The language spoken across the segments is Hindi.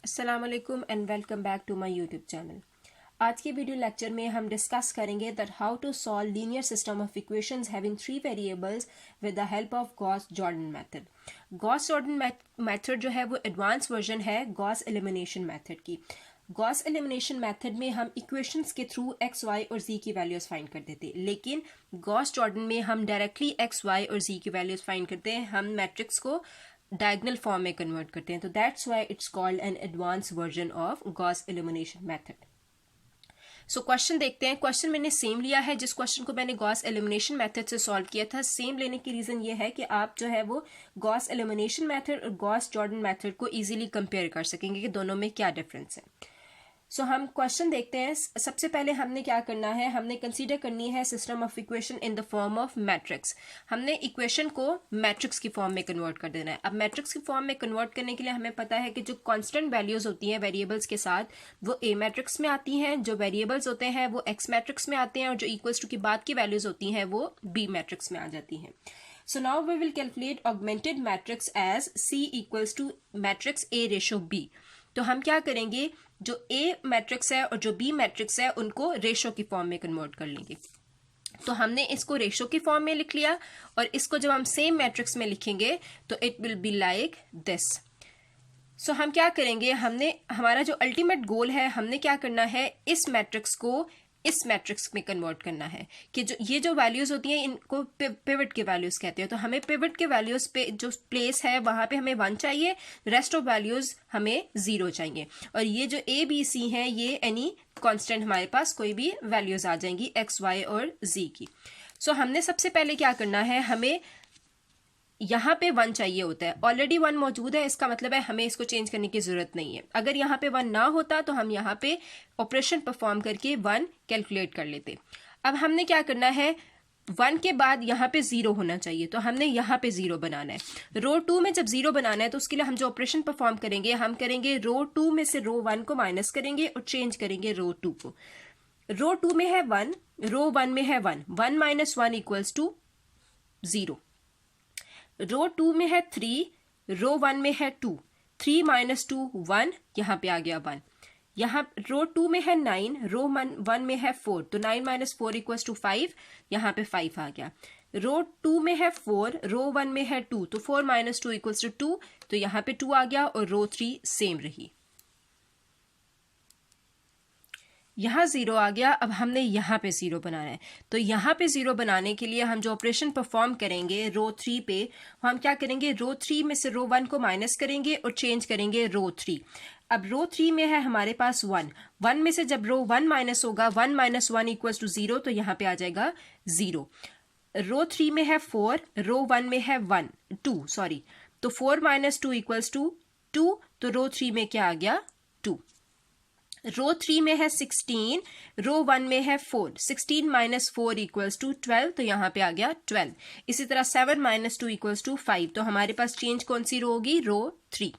अस्सलाम वालेकुम and welcome back to my YouTube channel. आज के वीडियो लेक्चर में हम डिस्कस करेंगे that how to solve linear system of equations having three variables with the help of Gauss Jordan method. Gauss Jordan method जो है वो एडवांस वर्जन है गॉस एलिमिनेशन मेथड की। गॉस एलिमिनेशन मेथड में हम इक्वेशंस के थ्रू एक्स वाई और जी की वैल्यूज फाइंड कर देते हैं, लेकिन गॉस जॉर्डन में हम डायरेक्टली एक्स वाई और जी की वैल्यूज फाइंड करते हैं। हम मैट्रिक्स को डायगोनल फॉर्म में कन्वर्ट करते हैं, तो that's why it's called an advance version of Gauss elimination method. So question देखते हैं। क्वेश्चन मैंने सेम लिया है जिस क्वेश्चन को मैंने गॉस एलिमिनेशन मेथड से सॉल्व किया था। सेम लेने की रीजन ये है कि आप जो है वो गॉस एलिमिनेशन मेथड और गॉस जॉर्डन मेथड को इजीली कंपेयर कर सकेंगे कि दोनों में क्या डिफरेंस है। सो हम क्वेश्चन देखते हैं। सबसे पहले हमने क्या करना है, हमने कंसीडर करनी है system of equation in the form of matrix. हमने इक्वेशन को मैट्रिक्स की फॉर्म में कन्वर्ट कर देना है। अब मैट्रिक्स की फॉर्म में कन्वर्ट करने के लिए हमें पता है कि जो कांस्टेंट वैल्यूज होती हैं वेरिएबल्स के साथ वो ए मैट्रिक्स में आती हैं, जो वेरिएबल्स होते हैं वो एक्स मैट्रिक्स में आते हैं और जो इक्वल्स टू की बाद की वैल्यूज होती हैं वो बी मैट्रिक्स में आ जाती हैं। So now we will calculate augmented matrix as C equals to matrix A ratio B। तो हम क्या करेंगे, जो A मैट्रिक्स है और जो B मैट्रिक्स है उनको रेशो की फॉर्म में कन्वर्ट कर लेंगे। तो हमने इसको रेशो की फॉर्म में लिख लिया और इसको जब हम सेम मैट्रिक्स में लिखेंगे तो it will be like this. So हम क्या करेंगे, हमने हमारा जो अल्टीमेट गोल है, हमने क्या करना है, इस मैट्रिक्स को इस मैट्रिक्स में कन्वर्ट करना है कि जो ये जो वैल्यूज होती हैं इनको पिवट के वैल्यूज कहते हैं। तो हमें पिवट के वैल्यूज पे जो प्लेस है वहां पे हमें 1 चाहिए, रेस्ट ऑफ वैल्यूज हमें 0 चाहिए। और ये जो ए बी सी हैं ये एनी कांस्टेंट हमारे पास कोई भी वैल्यूज आ जाएंगी एक्स वाई और जी की। सो हमने सबसे पहले क्या करना है, हमें यहाँ पे 1 चाहिए होता है। ऑलरेडी 1 मौजूद है, इसका मतलब है हमें इसको चेंज करने की जरूरत नहीं है। अगर यहाँ पे 1 ना होता तो हम यहाँ पे ऑपरेशन परफॉर्म करके 1 कैलकुलेट कर लेते। अब हमने क्या करना है, 1 के बाद यहाँ पे 0 होना चाहिए, तो हमने यहाँ पे 0 बनाना है। रो 2 में जब 0 बनाना है तो उसके लिए हम जो ऑपरेशन परफॉर्म करेंगे, हम करेंगे रो 2 में से रो 1 को माइनस करेंगे और चेंज करेंगे रो 2 को। रो 2 में है 1, रो 1 में है 1, 1 माइनस 1 इक्वल्स टू 0। रो 2 में है 3, रो 1 में है 2, 3 माइनस 2 1, यहाँ पे आ गया 1। यहाँ रो 2 में है 9, रो 1 में है 4, तो 9 माइनस 4 इक्वल्स टू 5, यहाँ पे 5 आ गया। रो 2 में है 4, रो 1 में है 2, तो 4 माइनस 2 इक्वल्स टू 2, तो यहाँ पे 2 आ गया और रो 3 सेम रही। यहाँ 0 आ गया। अब हमने यहाँ पे 0 बनाना है, तो यहाँ पे 0 बनाने के लिए हम जो ऑपरेशन परफॉर्म करेंगे रो 3 पे, हम क्या करेंगे, रो 3 में से रो 1 को माइनस करेंगे और चेंज करेंगे रो 3। अब रो 3 में है हमारे पास 1, 1 में से जब रो 1 माइनस होगा, 1 माइनस 1 इक्वल्स टू 0, तो यहाँ पे आ जाएगा 0। रो 3 में है 4, रो 1 में है 2 सॉरी, तो 4 माइनस 2 इक्वल्स टू 2, तो रो 3 में क्या आ गया 2। रो 3 में है 16, रो 1 में है 4, 16 माइनस 4 इक्वल्स टू 12, तो यहाँ पे आ गया 12। इसी तरह 7 माइनस 2 इक्वल्स टू 5, तो हमारे पास चेंज कौन सी रो होगी, रो 3।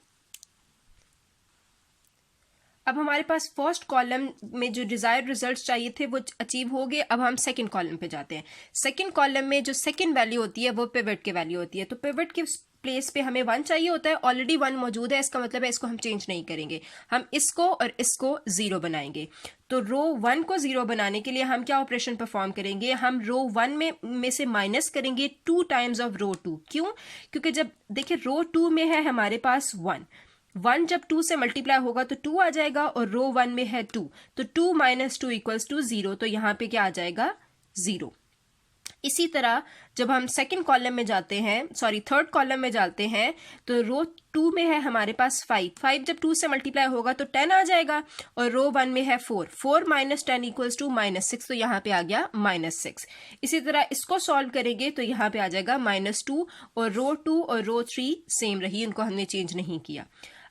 अब हमारे पास फर्स्ट कॉलम में जो डिजायर्ड रिजल्ट्स चाहिए थे वो अचीव हो गए। अब हम सेकंड कॉलम पे जाते हैं। सेकंड कॉलम में जो सेकंड वैल्यू होती है वो पिवट की वैल्यू होती है। तो पिवट के प्लेस पे हमें 1 चाहिए होता है, ऑलरेडी 1 मौजूद है, इसका मतलब है इसको हम चेंज नहीं करेंगे, हम इसको और इसको 0 बनाएंगे। तो रो 1 को 0 बनाने के लिए हम क्या ऑपरेशन परफॉर्म करेंगे, हम रो 1 में से माइनस करेंगे 2 टाइम्स ऑफ रो 2। क्यों, क्योंकि जब देखिए रो 2 में है हमारे पास 1 जब 2 से मल्टीप्लाई होगा तो 2 आ जाएगा, और रो 1 में है 2, तो 2 माइनस 2 इक्वल्स टू 0, तो यहाँ पे क्या आ जाएगा 0। इसी तरह जब हम सेकंड कॉलम में जाते हैं, सॉरी थर्ड कॉलम में जाते हैं, तो रो 2 में है हमारे पास 5 जब 2 से मल्टीप्लाई होगा तो 10 आ जाएगा, और रो 1 में है 4 माइनस 10 इक्वल्स टू -6, तो यहाँ पे आ गया -6। इसी तरह इसको सॉल्व करेंगे तो यहाँ पे आ जाएगा -2, और रो 2 और रो 3 सेम रही, इनको हमने चेंज नहीं किया।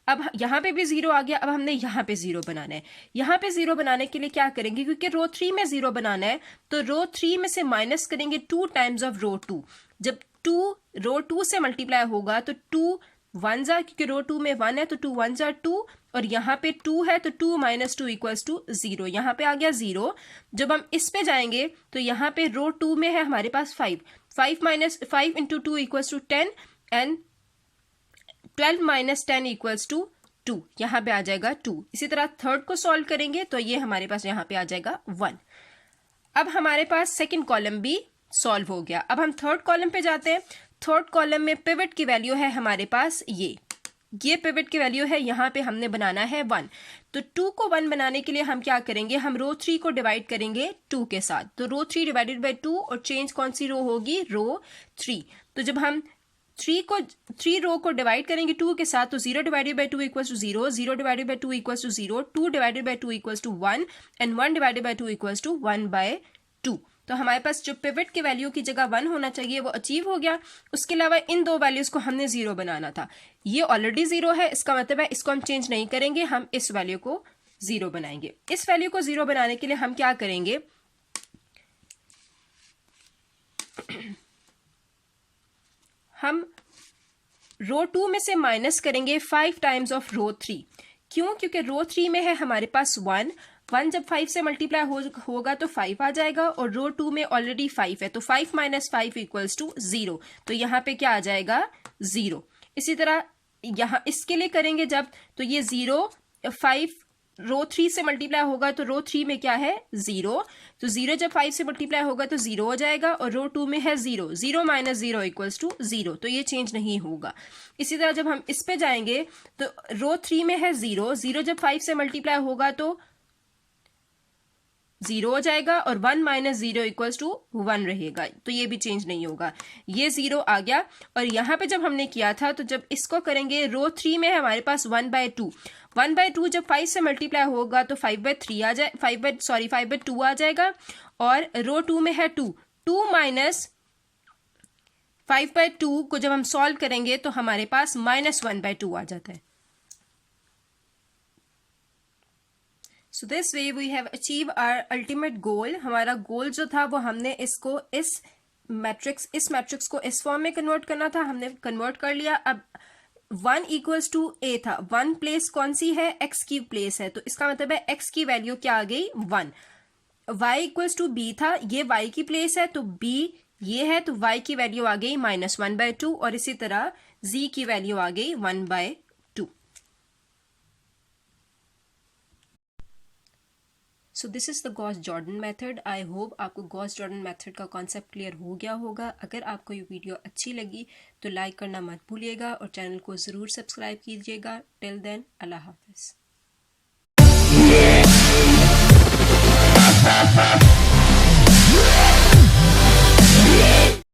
अब यहाँ पे भी 0 आ गया। अब हमने यहाँ पे 0 बनाना है। यहाँ पे 0 बनाने के लिए क्या करेंगे, क्योंकि रो 3 में 0 बनाना है, तो रो 3 में से माइनस करेंगे 2 टाइम्स ऑफ रो 2। जब 2 रो 2 से मल्टीप्लाई होगा तो 2 1 जा, क्योंकि रो 2 में 1 है तो 2 1 जा 2, और यहाँ पे 2 है तो 2 माइनस 2 इक्वल्स टू 0, यहाँ पे आ गया 0। जब हम इस पे जाएंगे तो यहाँ पे रो 2 में है हमारे पास 5 minus 5 into 2 equals to 10, and 12 minus 10 equals to 2, यहाँ पे आ जाएगा 2। इसी तरह थर्ड को सॉल्व करेंगे तो ये हमारे पास यहाँ पे आ जाएगा 1। अब हमारे पास सेकंड कॉलम भी सॉल्व हो गया। अब हम थर्ड कॉलम पे जाते हैं। थर्ड कॉलम में पिवट की वैल्यू है हमारे पास ये पिवट की वैल्यू है, यहाँ पे हमने बनाना है 1। तो 2 को 1 बनाने के लिए हम क्या करेंगे, हम रो 3 को डिवाइड करेंगे 2 के साथ। तो रो 3 डिवाइडेड बाय 2 और चेंज कौन सी रो होगी, रो 3। तो जब हम 3 रो को डिवाइड करेंगे 2 के साथ तो 0 divided by 2 equals to 0, 0 divided by 2 equals to 0, 2 divided by 2 equals to 1 and 1 divided by 2 equals to 1/2। तो हमारे पास जो पिवट की वैल्यू की जगह 1 होना चाहिए वो अचीव हो गया। उसके अलावा इन दो वैल्यूज को हमने 0 बनाना था। ये ऑलरेडी 0 है, इसका मतलब है इसको हम चेंज नहीं करेंगे, हम इस वैल्यू को 0 बनाएंगे। इस वैल्यू को 0 बनाने के लिए हम क्या करेंगे, हम रो 2 में से माइनस करेंगे 5 टाइम्स ऑफ रो 3। क्यों, क्योंकि रो 3 में है हमारे पास 1 जब 5 से मल्टीप्लाई होगा तो 5 आ जाएगा और रो 2 में ऑलरेडी 5 है तो 5 माइनस 5 इक्वल्स टू 0। तो यहाँ पे क्या आ जाएगा 0। इसी तरह यहाँ इसके लिए करेंगे जब, तो ये 0 5 रो 3 से मल्टीप्लाई होगा तो रो 3 में क्या है 0, तो 0 जब 5 से मल्टीप्लाई होगा तो 0 हो जाएगा और रो 2 में है 0, 0 माइनस 0 इक्वल्स टू 0, तो ये चेंज नहीं होगा। इसी तरह जब हम इस पे जाएंगे तो रो 3 में है 0, 0 जब 5 से मल्टीप्लाई होगा तो 0 हो जाएगा और 1 माइनस 0 इक्वल्स टू 1 रहेगा, तो ये भी चेंज नहीं होगा। ये 0 आ गया और यहाँ पे जब हमने किया था तो जब इसको करेंगे रो 3 में है हमारे पास 1/2 जब 5 से मल्टीप्लाई होगा तो 5/3 आ जाए 5/2 आ जाएगा और रो 2 में है 2 माइनस 5/2 को जब हम सॉल्व करेंगे तो हमारे पास -1/2 आ जाता है। So this way we have achieved our ultimate goal। हमारा गोल जो था वो हमने इसको इस मैट्रिक्स को इस फॉर्म में कन्वर्ट करना था, हमने कन्वर्ट कर लिया। अब 1 इक्वल्स टू a था, 1 प्लेस कौन सी है, x की प्लेस है, तो इसका मतलब है x की वैल्यू क्या आ गई 1। y इक्वल्स टू b था, ये y की प्लेस है तो b ये है, तो y की वैल्यू आ गई -1/2 और इसी तरह z की वैल्यू आ गई 1/2। So this is the Gauss-Jordan method. I hope आपको गॉस-जॉर्डन मेथड का कॉन्सेप्ट क्लियर हो गया होगा। अगर आपको ये वीडियो अच्छी लगी तो लाइक करना मत भूलिएगा और चैनल को ज़रूर सब्सक्राइब कीजिएगा। टिल देन, अल्लाह हाफिज़।